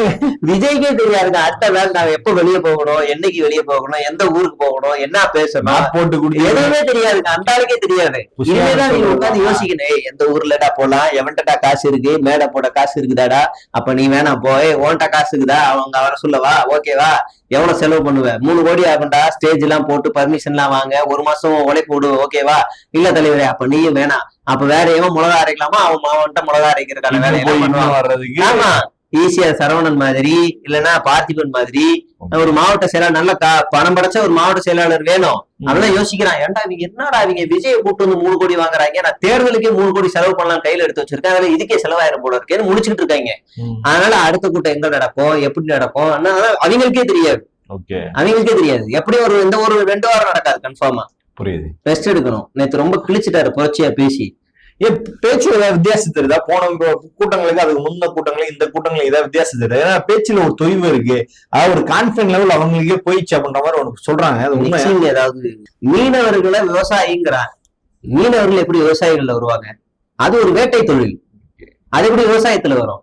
விஜய்க்கே தெரியாது அடுத்த வேலை நாங்க எப்ப வெளியே போகணும், என்னைக்கு வெளியே போகணும், எந்த ஊருக்கு போகணும், என்ன பேசணும், போட்டு குடி எதுவுமே தெரியாதுங்க. அந்த ஆளுக்கே தெரியாது. இனிமேதான் நீங்க உட்காந்து யோசிக்கணும், எந்த ஊர்லடா போலாம், எவன்டா காசு இருக்கு, மேடை போட காசு இருக்குதாடா, அப்ப நீ வேணா போய் ஓன்டா காசு இருக்குதா, அவங்க அவரை சொல்லவா, ஓகேவா, எவ்வளவு செலவு பண்ணுவேன், 3 கோடி ஆகும்டா, ஸ்டேஜ் எல்லாம் போட்டு பர்மிஷன் எல்லாம் வாங்க, 1 மாசம் உழைப்பு விடு, ஓகேவா, இல்ல தலைவரே அப்ப நீயும் வேணாம், அப்ப வேற எவன் மிளகா அரைக்கலாமா அவன் மாவன்ட்ட மிளகா அரைக்கிறதுக்கான வேலையெல்லாம் வர்றதுக்கு. ஆமா, ஈஸியா சரவணன் மாதிரி இல்லைன்னா பார்த்திபன் மாதிரி ஒரு மாவட்ட செயலாளர், நல்ல பணம் படைச்ச ஒரு மாவட்ட செயலாளர் வேணும். அதெல்லாம் யோசிக்கிறான். ஏன்டா இவங்க என்னடா இவங்க விஜயை கூட்டு வந்து 3 கோடி வாங்குறாங்க, நான் தேர்தலுக்கே 3 கோடி செலவு பண்ணலாம் கையில எடுத்து வச்சிருக்கேன், அதனால இதுக்கே செலவாயிரம் போல இருக்கேன்னு முடிச்சுட்டு இருக்காங்க. அதனால அடுத்த கூட்டம் எங்க நடக்கும், எப்படி நடக்கும் அவங்களுக்கே தெரியாது. அவங்களுக்கே தெரியாது. எப்படி எந்த ஒரு 2 வாரம் நடக்காது கன்ஃபார்மா. புரியுது. ரெஸ்ட் எடுக்கணும். நேற்று ரொம்ப கிழிச்சிட்டாரு புரட்சியா பேசி. பேச்சு ஏதாவது வித்தியாசம் தெரியுதா? போன கூட்டங்களுக்கு அதுக்கு முன்ன கூட்டங்களுக்கு இந்த கூட்டங்களுக்கு ஏதாவது வித்தியாசம் தெரியுது? ஏன்னா பேச்சுல ஒரு தொய்வு இருக்கு, அதாவது ஒரு கான்பிடன்ட் லெவல் அவங்களுக்கே போயிடுச்சு அப்படின்ற மாதிரி ஒன்று சொல்றாங்க. ஏதாவது மீனவர்களை விவசாயிங்கிறாங்க. மீனவர்கள் எப்படி விவசாயிகள்ல வருவாங்க? அது ஒரு வேட்டை தொழில். அது எப்படி விவசாயத்துல வரும்?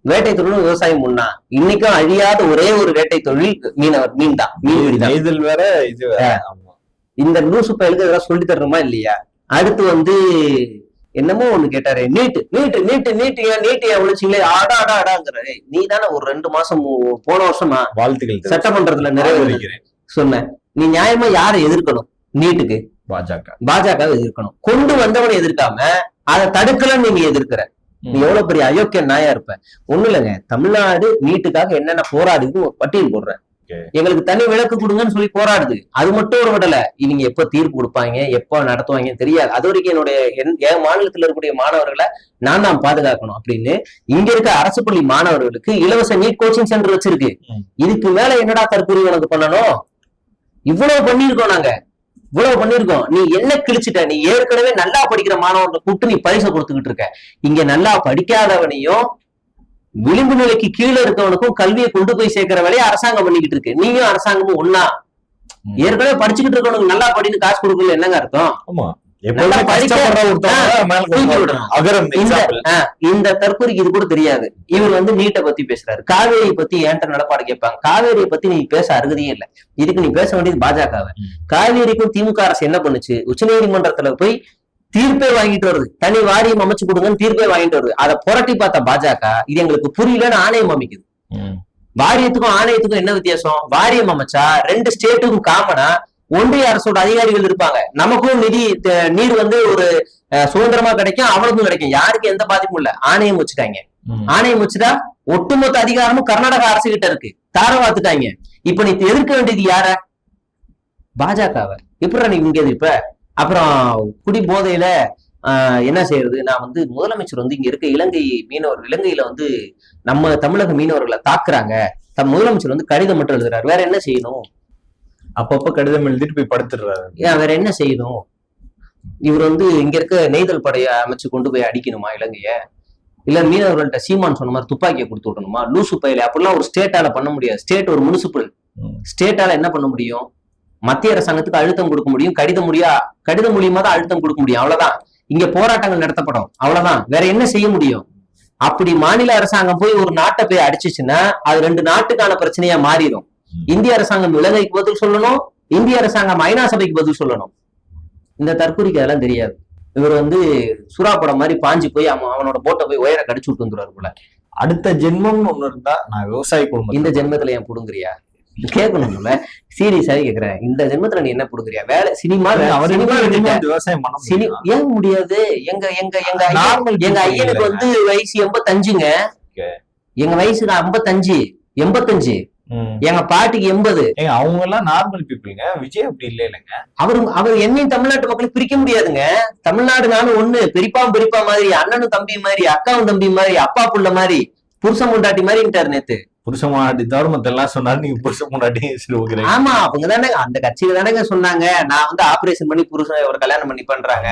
வேட்டை தொழில் விவசாயம் முன்னா இன்னைக்கும் அழியாத ஒரே ஒரு வேட்டை தொழில் மீனவர், மீன் தான், மீன்பிடிதான். இதில் வேற இது இந்த லூசு பயலுக்கு இதெல்லாம் சொல்லி தரணுமா இல்லையா? அடுத்து வந்து என்னமோ ஒண்ணு கேட்டாரு, நீட்டு நீட்டு நீட்டு நீட்டியா ஒழிச்சிங்களே, ஆடாங்கிறாரு. நீ தானே ஒரு 2 மாசம் போன வருஷமா வாழ்த்துக்கள் சட்டமன்றத்துல நிறைவேறிக்கிறேன் சொன்ன. நீ நியாயமா யாரை எதிர்க்கணும்? நீட்டுக்கு பாஜக எதிர்க்கணும். கொண்டு வந்தவனை எதிர்க்காம அதை தடுக்கலன்னு நீங்க எதிர்க்கிற, நீ எவ்வளவு பெரிய அயோக்கிய நாயா இருப்ப. ஒண்ணு இல்லைங்க, தமிழ்நாடு நீட்டுக்காக என்னென்ன போராடுது ஒரு பட்டியல் போடுறேன். எங்களுக்கு தனி விளக்கு கொடுங்கன்னு சொல்லி போராடுது. அது மட்டும் ஒரு விடல, இவங்க எப்ப தீர்ப்பு கொடுப்பாங்க, எப்ப நடத்துவாங்கன்னு தெரியாது. அது வரைக்கும் என் மாநிலத்துல இருக்கக்கூடிய மாணவர்களை நான் தான் பாதுகாக்கணும் அப்படின்னு இங்க இருக்க அரசு பள்ளி மாணவர்களுக்கு இலவச நீட் கோச்சிங் சென்டர் வச்சிருக்கு. இதுக்கு மேல என்னடா தற்கொலை உனக்கு பண்ணணும்? இவ்வளவு பண்ணிருக்கோம். நீ என்ன கிழிச்சிட்ட? நீ ஏற்கனவே நல்லா படிக்கிற மாணவர்களை கூப்பிட்டு நீ பரிசை கொடுத்துக்கிட்டு இருக்க. இங்க நல்லா படிக்காதவனையும் விளிம்பு நிலைக்கு கீழே இருக்கவனுக்கும் கல்வியை கொண்டு போய் சேர்க்கிற வேலையை அரசாங்கம் பண்ணிக்கிட்டு இருக்கு. நீயும் அரசாங்கமும் ஒன்னா. ஏற்கனவே படிச்சுக்கிட்டு இருக்கவனுக்கு நல்லா படின்னு காசு கொடுக்கல என்னங்க அர்த்தம்? இந்த தற்கொலைக்கு இது கூட தெரியாது. இவர் வந்து நீட்டை பத்தி பேசுறாரு, காவேரியை பத்தி ஏன்ட்ட நடப்பாடு கேட்பாங்க. காவேரியை பத்தி நீ பேச அருகதையே இல்லை. இதுக்கு நீ பேச வேண்டியது பாஜகவை. காவேரிக்கும் திமுக அரசு என்ன பண்ணுச்சு? உச்ச நீதிமன்றத்துல போய் தீர்ப்பே வாங்கிட்டு வருது, தனி வாரியம் அமைச்சு கொடுங்கன்னு தீர்ப்பே வாங்கிட்டு வருது. அதை புரட்டி பார்த்த பாஜக இது எங்களுக்கு புரியலன்னு ஆணையம் அமைக்குது. வாரியத்துக்கும் ஆணையத்துக்கும் என்ன வித்தியாசம்? வாரியம் அமைச்சா 2 ஸ்டேட்டுக்கும் காமனா ஒன்றிய அரசோட அதிகாரிகள் இருப்பாங்க. நமக்கும் நீர் வந்து ஒரு சுதந்திரமா கிடைக்கும், அவனுக்கும் கிடைக்கும், யாருக்கு எந்த பாதிப்பும் இல்ல. ஆணையம் வச்சுட்டாங்க. ஆணையம் வச்சுட்டா ஒட்டுமொத்த அதிகாரமும் கர்நாடக அரசு கிட்ட இருக்கு, தாரவாத்துட்டாங்க. இப்ப நீ எதிர்க்க வேண்டியது யார? பாஜகவை. எப்படா நீ இங்க எதிர்ப்ப? அப்புறம் குடி போதையில என்ன செய்யறது, நான் வந்து முதலமைச்சர் வந்து இங்க இருக்க இலங்கையில வந்து நம்ம தமிழக மீனவர்களை தாக்குறாங்க, முதலமைச்சர் வந்து கடிதம் மட்டும் எழுதுறாரு, வேற என்ன செய்யணும்? அப்பப்ப கடிதம் எழுதிட்டு போய் படுத்துடுறாரு. ஏன் வேற என்ன செய்யணும்? இவர் வந்து இங்க இருக்க நெய்தல் படையை அமைச்சு கொண்டு போய் அடிக்கணுமா இலங்கைய? இல்ல மீனவர்கள்ட்ட சீமான் சொன்ன மாதிரி துப்பாக்கியை கொடுத்து விடணுமா? லூசு பயில அப்படிலாம் ஒரு ஸ்டேட்டால பண்ண முடியாது. ஸ்டேட் ஒரு முனிசிபல் ஸ்டேட்டால என்ன பண்ண முடியும்? மத்திய அரசாங்கத்துக்கு அழுத்தம் கொடுக்க முடியும், கடிதம் மூலியமா தான் அழுத்தம் கொடுக்க முடியும், அவ்வளவுதான். இங்க போராட்டங்கள் நடத்தப்படும், அவ்வளவுதான். வேற என்ன செய்ய முடியும்? அப்படி மாநில அரசாங்கம் போய் ஒரு நாட்டை போய் அடிச்சுச்சுன்னா அது 2 நாட்டுக்கான பிரச்சனையா மாறிடும். இந்திய அரசாங்கம் இலங்கைக்கு பதில் சொல்லணும், இந்திய அரசாங்கம் ஐநா சபைக்கு பதில் சொல்லணும். இந்த தற்கொலைக்கு அதெல்லாம் தெரியாது. இவர் வந்து சுறா படம் மாதிரி பாஞ்சு போய் அவனோட போட்டை போய் உயர கடிச்சு விட்டு வந்துருவாரு போல. அடுத்த ஜென்மம்னு ஒண்ணு இருந்தா நான் விவசாய குடும்பம், இந்த ஜென்மத்துல ஏன் புடுங்குறியா கேட்கணும்ல, சீரியஸாவே கேக்குறேன். இந்த ஜென்மத்துல நீ என்ன புடுங்குறியா? வேலை சினிமா விவசாயம் ஏன் முடியாது? எங்க எங்க எங்க எங்க ஐயனுக்கு வந்து வயசு 85ங்க, எங்க வயசு 55 எங்க பாட்டிக்கு 80. அவங்க எல்லாம் நார்மல் பீப்புளுங்க. விஜய் அப்படி இல்ல இல்லைங்க. அவர் என்னையும் தமிழ்நாட்டு மக்களுக்கு பிரிக்க முடியாதுங்க. தமிழ்நாடு நானும் ஒண்ணு, பெரியப்பா மாதிரி, அண்ணனும் தம்பி மாதிரி, அக்காவும் தம்பி மாதிரி, அப்பா புள்ள மாதிரி, புருஷன் முண்டாட்டி மாதிரி நேத்து. புருஷன் முன்னாடி தவிர எல்லாம் சொன்னாரு, நீங்க புருஷன் முன்னாடி. ஆமா, அவங்க தானே அந்த கட்சியில தானேங்க சொன்னாங்க, நான் வந்து ஆபரேஷன் பண்ணி புருஷன் ஒரு கல்யாணம் பண்ணி பண்றாங்க,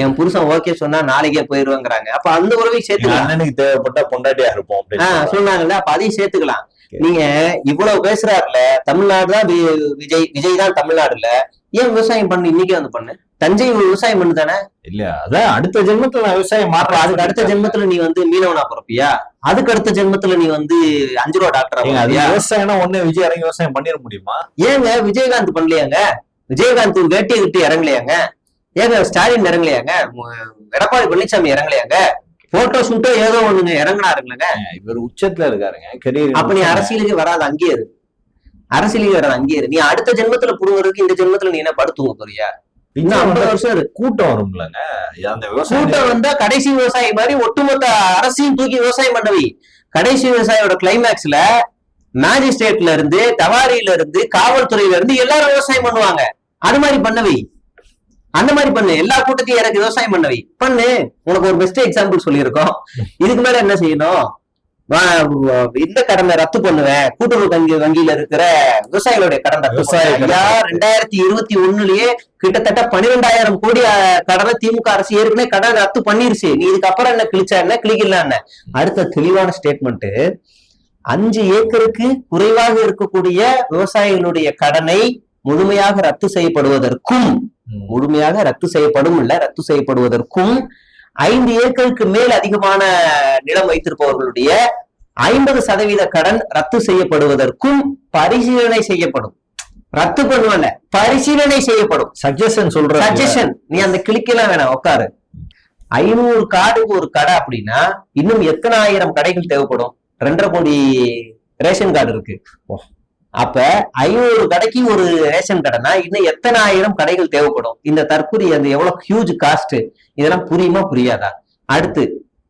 என் புருஷன் ஓகே சொன்னா நாளைக்கே போயிருவாங்கிறாங்க. அப்ப அந்த உறவை சேர்த்துக்கலாம். அண்ணனுக்கு தேவைப்பட்டா பொண்டாட்டியா இருப்போம் சொன்னாங்கல்ல, அப்ப அதையும் சேர்த்துக்கலாம். நீங்க இவ்வளவு பேசுறாருல, தமிழ்நாடு தான் விஜய் தான் தமிழ்நாடுல, ஏன் விவசாயம் பண்ணு? இன்னைக்கே வந்து பண்ணு. தஞ்சை விவசாயம் பண்ணு தானே. இல்ல அதான் அடுத்த ஜென்மத்துல நான் விவசாயம் மாற்ற. அதுக்கு அடுத்த ஜென்மத்துல நீ வந்து மீனவனா பிறப்பியா? அதுக்கு அடுத்த ஜென்மத்துல நீ வந்து 5 ரூபா டாக்டர். விவசாயம்னா ஒண்ணு விஜய் இறங்கி விவசாயம் பண்ணிட முடியுமா? ஏங்க விஜயகாந்த் பண்ணலையாங்க? விஜயகாந்த் வேட்டியை கிட்டி இறங்கலையாங்க? ஏங்க ஸ்டாலின் இறங்கலையாங்க? எடப்பாடி பழனிசாமி இறங்கலையாங்க? போட்டோ ஷூட்டோ ஏதோ ஒண்ணுங்க இறங்கினாருங்களங்க. இவர் உச்சத்துல இருக்காருங்க கரியர். அப்ப நீ அரசியலுக்கு வராது, அங்கேயே இரு. அரசியலுக்கு வராது, அங்கேயே இரு. நீ அடுத்த ஜென்மத்துல புடுங்கிறதுக்கு இந்த ஜென்மத்துல நீ என்ன படுத்துங்க போறியா? இன்னும் 50 வருஷம் கூட்டம் வரும்லங்க. அந்த கூட்டம் வந்தா கடைசி விவசாயி மாதிரி ஒட்டுமொத்த அரசையும் தூக்கி விவசாயம் பண்ணவி. கடைசி விவசாயியோட கிளைமேக்ஸ்ல மேஜிஸ்ட்ரேட்ல இருந்து, தவாரியில இருந்து, காவல்துறையில இருந்து எல்லாரும் விவசாயம் பண்ணுவாங்க. அது மாதிரி பண்ணவி, அந்த மாதிரி பண்ணு. எல்லா கூட்டத்தையும் எனக்கு விவசாயம் பண்ணவை பண்ணு. உனக்கு ஒரு பெஸ்ட் எக்ஸாம்பிள் சொல்லியிருக்கோம். இதுக்கு மேல என்ன செய்யணும்? இந்த கடனை ரத்து பண்ணுவேன். கூட்டுறவு வங்கியில இருக்கிற விவசாயிகளுடைய கடன் ரத்து. 2021லயே கிட்டத்தட்ட 12,000 கோடி கடனை திமுக அரசு ஏற்கனவே கடன் ரத்து பண்ணிருச்சு. நீ இதுக்கப்புறம் என்ன கிழிச்சா என்ன, கிளிக்கல என்ன? அடுத்த தெளிவான ஸ்டேட்மெண்ட், 5 ஏக்கருக்கு குறைவாக இருக்கக்கூடிய விவசாயிகளுடைய கடனை முழுமையாக ரத்து செய்யப்படுவதற்கும், முழுமையாக ரத்து செய்யப்படும் இல்ல, ரத்து செய்யப்படுவதற்கும் 5 ஏக்கருக்கு மேல் அதிகமான நிலம் வைத்திருப்பவர்களுடைய 50% கடன் ரத்து செய்யப்படுவதற்கும் பரிசீலனை செய்யப்படும். ரத்து பண்ணுவல, பரிசீலனை செய்யப்படும். சஜஷன் சொல்ற சஜஷன். நீ அந்த கிளிக்கெல்லாம் வேணாம், உட்காரு. 500 கார்டுக்கு ஒரு கடை அப்படின்னா இன்னும் எத்தனை ஆயிரம் கடைகள் தேவைப்படும்? 2.5 கோடி ரேஷன் கார்டு இருக்கு. அப்ப 500 கடைக்கு ஒரு ரேஷன் கடைனா இன்னும் எத்தனை ஆயிரம் கடைகள் தேவைப்படும்? இந்த தற்கொலை அந்த எவ்வளவு ஹியூஜ் காஸ்ட், இதெல்லாம் புரியுமா புரியாதா? அடுத்து,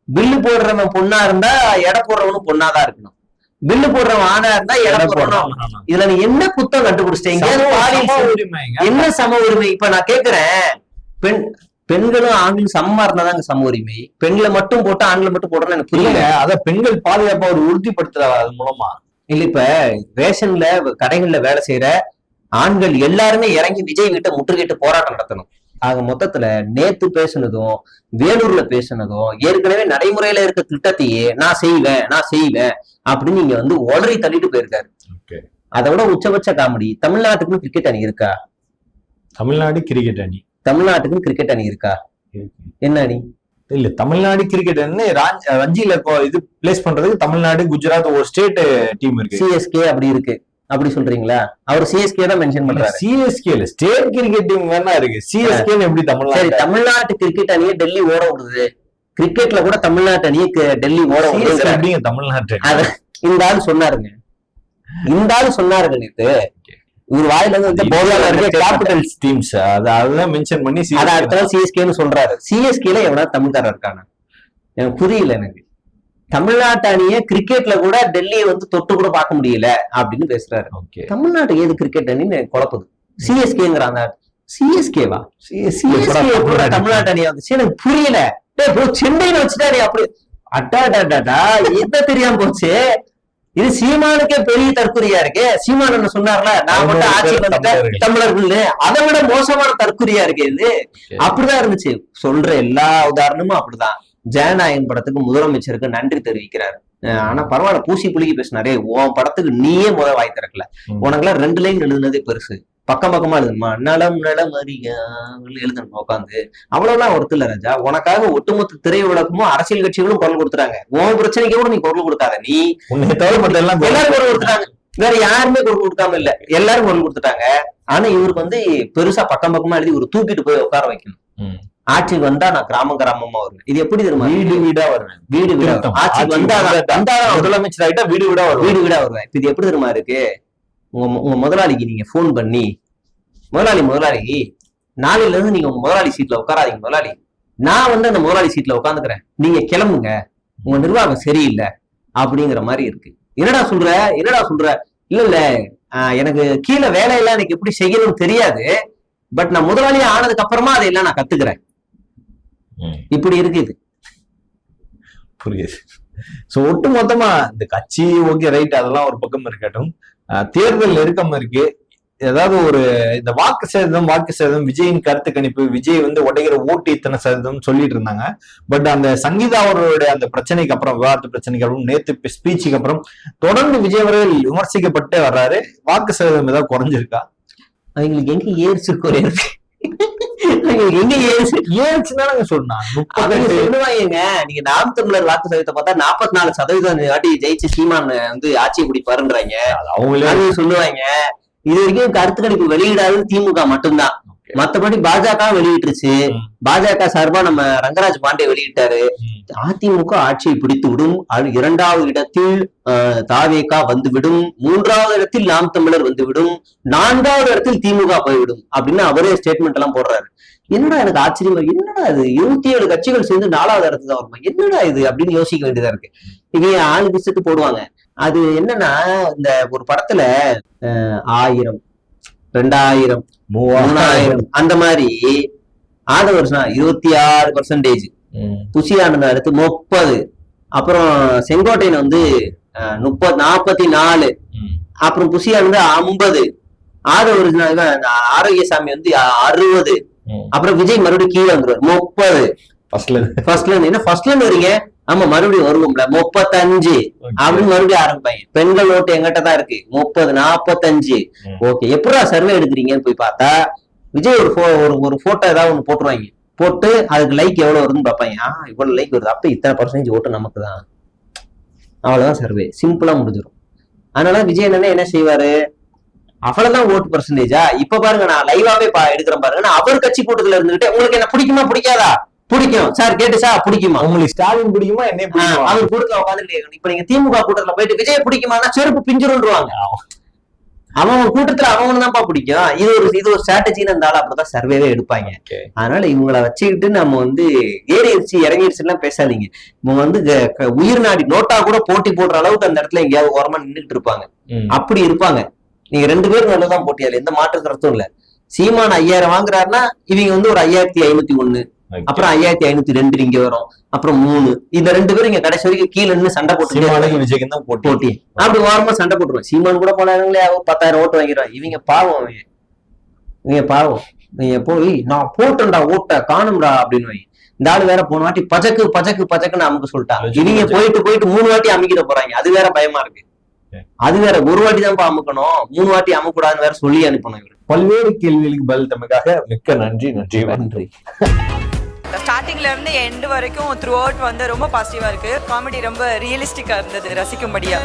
பில்லு போடுறவன் பொண்ணா இருந்தா எடை போடுறவனும் பொண்ணாதான் இருக்கணும். பில்லு போடுறவன் ஆணா இருந்தா எடை போடுறவன். இதுல நீ என்ன குத்தம் கண்டுபிடிச்சிட்டீங்க? என்ன சம உரிமை? இப்ப நான் கேக்குறேன், பெண்களும் ஆண்களும் சமமா இருந்தாதாங்க சம உரிமை. பெண்களை மட்டும் போட்டு ஆண்களை மட்டும் போடுறேன்னு எனக்கு புரியல. அத பெண்கள் பாதுகாப்பா ஒரு உறுதிப்படுத்துறாங்க அது மூலமா. இல்ல, இப்ப ரேஷன்ல கடைகள்ல வேலை செய்யற ஆண்கள் எல்லாருமே இறங்கி விஜய் வீட்டை முற்றுகையிட்டு போராட்டம் நடத்தணும். ஆக மொத்தத்துல நேத்து பேசுனதும் வேலூர்ல பேசுனதும் ஏற்கனவே நடைமுறையில இருக்க திட்டத்தையே நான் செய்வேன் அப்படின்னு நீங்க வந்து உளறி தள்ளிட்டு போயிருக்காரு. அதை விட உச்சபட்ச காமெடி, தமிழ்நாட்டுக்கும் கிரிக்கெட் அணி இருக்கா? தமிழ்நாட்டுக்கும் கிரிக்கெட் அணி இருக்கா? என்ன அணி? இல்ல, தமிழ்நாடு கிரிக்கெட் ரஞ்சில இது பிளேஸ் பண்றதுக்கு தமிழ்நாடு, குஜராத் ஒரு ஸ்டேட் டீம் இருக்கு. சிஎஸ்கே அப்படி இருக்கு, அப்படி சொல்றீங்களா? அவர் சிஎஸ்கே தான் மென்ஷன் பண்றாரு. சிஎஸ்கே இல்ல, ஸ்டேட் கிரிக்கெட் டீம் வேணா இருக்கு. சிஎஸ்கே எப்படி தமிழ்நாடு? தமிழ்நாட்டு கிரிக்கெட் அணியை டெல்லி ஓட விடுது. கிரிக்கெட்ல கூட தமிழ்நாட்டு அணியை டெல்லி ஓட விடுது. தமிழ்நாட்டு இந்த ஆள் சொன்னாருங்க, நேத்து இவர் வாயில இருந்து கேபிட்டல்ஸ் டீம்ஸ் அதெல்லாம் மென்ஷன் பண்ணி அடுத்த சிஎஸ்கேன்னு சொல்றாரு. சிஎஸ்கேல எவனா தமிழ்காரர் இருக்கானா? எனக்கு புரியல. எனக்கு தமிழ்நாட்டு அணியை கிரிக்கெட்ல கூட டெல்லியை வந்து தொட்டு கூட பார்க்க முடியல அப்படின்னு பேசுறாரு. தமிழ்நாட்டு ஏது கிரிக்கெட் அணின்னு குழப்பது. சிஎஸ்கேங்கிறாங்க. சிஎஸ்கேவா? சிஎஸ்கே தமிழ்நாட்டு அணியா வந்துச்சு எனக்கு புரியல. டேய் ப்ரோ, சென்னைன்னு வச்சுட்டாரு அப்படி. அட்டாடாடாடா, என்ன தெரியாம போச்சு. இது சீமானுக்கே பெரிய தற்குறியா இருக்கு. சீமான் என்ன சொன்னார்ல, நான் மட்டும் ஆட்சிக்கு வந்துட்டேன் தமிழர்கள், அதை விட மோசமான தற்குறியா இருக்கு இது. அப்படிதான் இருந்துச்சு. சொல்ற எல்லா உதாரணமும் அப்படிதான். ஜனநாயகன் படத்துக்கு முதலமைச்சருக்கு நன்றி தெரிவிக்கிறாரு. ஆனா பரவாயில்ல, பூசி புளிக்கு பேசினாரே, உன் படத்துக்கு நீயே வாய் திறக்கல. உனக்குலாம் 2 லைன் எழுதுனதே பெருசு. பக்கம் பக்கமா எழுதணுமா? நலம் நலம் அறியா எழுதணும் உட்காந்து. அவ்வளவுலாம் ஒருத்தர் இல்ல ராஜா. உனக்காக ஒட்டுமொத்த திரையுலகமும் அரசியல் கட்சிகளும் குரல் கொடுத்துறாங்க. உன் பிரச்சனைக்கு கூட நீ குரல் கொடுக்காத. நீ எல்லாரும் குரல் கொடுத்துட்டாங்க. வேற யாருமே குரல் கொடுக்காம இல்ல, எல்லாரும் குரல் கொடுத்துட்டாங்க. ஆனா இவருக்கு வந்து பெருசா பக்கம் பக்கமா எழுதி ஒரு தூக்கிட்டு போய் உட்கார வைக்கணும். ஆட்சிக்கு வந்தா நான் கிராமமா வருவேன். இது எப்படி தெரியுமா? வீடு வீடா வருவேன். வீடு வீடா ஆட்சிக்கு வந்தா முதலமைச்சர் ஆகிட்டா வீடு வீடா வருவேன். இது எப்படி தெரியுமா இருக்கு? உங்க முதலாளிக்கு நீங்க போன் பண்ணி, முதலாளி நாளையில இருந்து நீங்க உங்க முதலாளி சீட்ல உட்காராதீங்க முதலாளி, நான் வந்து அந்த முதலாளி சீட்ல உட்காந்துக்கிறேன், நீங்க கிளம்புங்க, உங்க நிர்வாகம் சரியில்லை அப்படிங்கிற மாதிரி இருக்கு. என்னடா சொல்ற? இல்ல எனக்கு கீழே வேலையெல்லாம் எனக்கு எப்படி செய்யணும்னு தெரியாது, பட் நான் முதலாளி ஆனதுக்கு அப்புறமா அதையெல்லாம் நான் கத்துக்கிறேன். இப்படி இருக்கு இது. புரியுது. சோ ஒட்டு மொத்தமா இந்த கட்சி ஓகே ரைட், அதெல்லாம் ஒரு பக்கம் இருக்கட்டும். தேர்தல் நெருக்கம் இருக்கு. ஏதாவது ஒரு இந்த வாக்கு சேதம் விஜயின் கருத்து கணிப்பு, விஜய் வந்து உடைகிற ஓட்டு இத்தனை சதவீதம் சொல்லிட்டு இருந்தாங்க. பட் அந்த சங்கீதா அவர்களுடைய அந்த பிரச்சனைக்கு அப்புறம், விவாத பிரச்சனைக்கு அப்புறம், நேத்து ஸ்பீச்சுக்கு அப்புறம் தொடர்ந்து விஜய் அவர்கள் விமர்சிக்கப்பட்டு வர்றாரு. வாக்கு சதவீதம் ஏதாவது குறைஞ்சிருக்கா? அவங்களுக்கு எங்க ஏறிச்சிருக்கோ சொல்லுவாங்க. நீங்க நாம் தமிழர் வாக்கு சதவீதத்தை பார்த்தா 44% வாட்டி ஜெயிச்சு சீமான் வந்து ஆட்சியை பிடிப்பாருன்றாங்க. அவங்களே சொல்லுவாங்க. இது வரைக்கும் கருத்து கணிப்பு வெளியிடாது திமுக மட்டும்தான். மத்தபடி பாஜக வெளியிட்டுருச்சு. பாஜக சார்பா நம்ம ரங்கராஜ் பாண்டே வெளியிட்டாரு. அதிமுக ஆட்சியை பிடித்து விடும், 2வது இடத்தில் தாவேகா வந்துவிடும், 3வது இடத்தில் நாம் தமிழர் வந்துவிடும், 4வது இடத்தில் திமுக போய்விடும் அப்படின்னு அவரே ஸ்டேட்மெண்ட் எல்லாம் போடுறாரு. என்னடா எனக்கு ஆச்சரியமா, என்னடா இது 27 கட்சிகள் சேர்ந்து 4வது இடத்துக்கு தான் வருமா, என்னடா இது அப்படின்னு யோசிக்க வேண்டியதா இருக்கு. இங்க 4 விஷயத்து போடுவாங்க. அது என்னன்னா, இந்த ஒரு படத்துல 1000, 2000, 3000 அந்த மாதிரி ஆதவர்ஷனா 26%, புஷியானந்த அடுத்து 30, அப்புறம் செங்கோட்டையன் வந்து 44, அப்புறம் புஷியானந்த 50, ஆதவர்ஷனா ஆரோக்கியசாமி வந்து 60, அப்புறம் விஜய் மறுபடியும் கீழே வந்துருவார் 30. ஃபர்ஸ்ட்ல என்ன ஃபர்ஸ்ட்ல இருந்து வரீங்க? ஆமா மறுபடியும் வருவோம்ல 35 அப்படின்னு மறுபடியும் ஆரம்பிப்பாங்க. பெண்கள் ஓட்டு எங்கிட்ட தான் இருக்கு 30, 45. ஓகே, எப்படா சர்வே எடுக்கிறீங்கன்னு போய் பார்த்தா விஜய் ஒரு போட்டோ ஏதாவது ஒண்ணு போட்டுருவாங்க. போட்டு அதுக்கு லைக் எவ்வளவு வருதுன்னு பார்ப்பாங்க. இவ்வளவு லைக் வருது, அப்ப இத்தனை % ஓட்டு நமக்கு தான். அவ்வளவுதான் சர்வே, சிம்பிளா முடிஞ்சிடும். அதனால விஜய் என்ன செய்வாரு, அவ்வளவுதான் ஓட்டு பர்சன்டேஜா. இப்ப பாருங்க, நான் லைவாவே எடுக்கிறேன் பாருங்க. நான் அவர் கட்சி கூட்டத்துல இருந்துகிட்டு உங்களுக்கு என்ன பிடிக்குமா பிடிக்காதா? பிடிக்கும் சார். கேட்டு சார் பிடிக்குமா? உங்களுக்கு ஸ்டாலின் பிடிக்குமா? என்ன அவர் கூட்டத்துல உட்காந்துட்டு. இப்ப நீங்க திமுக கூட்டத்துல போயிட்டு விஜய் பிடிக்குமானா செருப்பு பிஞ்சிருவாங்க. அவன் கூட்டத்துல அவனு தான்ப்பா பிடிக்கும். இது ஒரு ஸ்ட்ராட்டஜின்னு இருந்தாலும் அப்படிதான் சர்வேவே எடுப்பாங்க. அதனால இவங்களை வச்சுக்கிட்டு நம்ம வந்து ஏறிடுச்சு இறங்கிடுச்சு எல்லாம் பேசாதீங்க. இவங்க வந்து உயிர் நாடி நோட்டா கூட போட்டி போடுற அளவுக்கு அந்த இடத்துல எங்கேயாவது ஓரமா நின்றுட்டு இருப்பாங்க. அப்படி இருப்பாங்க. நீங்க 2 பேரும் நல்லதான் போட்டியால எந்த மாற்று கருத்தும் இல்ல. சீமான 5000 வாங்குறாருன்னா இவங்க வந்து ஒரு 5501, அப்புறம் 5502 இங்க வரும், அப்புறம் 3. இந்த 2 பேரும் இங்க கடைசி வரைக்கும் கீழே நின்று சண்டை போட்டு விஜய்க்கு தான் போட்டி அப்படி ஓரமா சண்டை போட்டுருவோம். சீமான் கூட போனாங்களே 10,000 ஓட்டு வாங்கிடுவாங்க. இவங்க பாவம், நீங்க போய் நான் போட்டேன்டா ஓட்ட காணும்டா அப்படின்னு இந்த ஆளு வேற போன வாட்டி பச்சக்குன்னு அமுக்க சொல்லிட்டாங்க. இவங்க போயிட்டு 3 வாட்டி அமைக்கிட போறாங்க. அது வேற பயமா இருக்கு. அது வேற, ஒரு வாட்டி தான் அமுக்கணும், 3 வாட்டி அமுக்கூடாதுன்னு வேற சொல்லி அனுப்பணும். பல்வேறு கேள்விகளுக்கு பதில் தமக்காக மிக்க நன்றி. ஸ்டார்டிங்ல இருந்து எண்ட் வரைக்கும் த்ரூ அவுட் வந்து ரொம்ப பாசிட்டிவா இருக்கு. காமெடி ரொம்ப ரியலிஸ்டிக்கா இருந்தது, ரசிக்கும்படியா.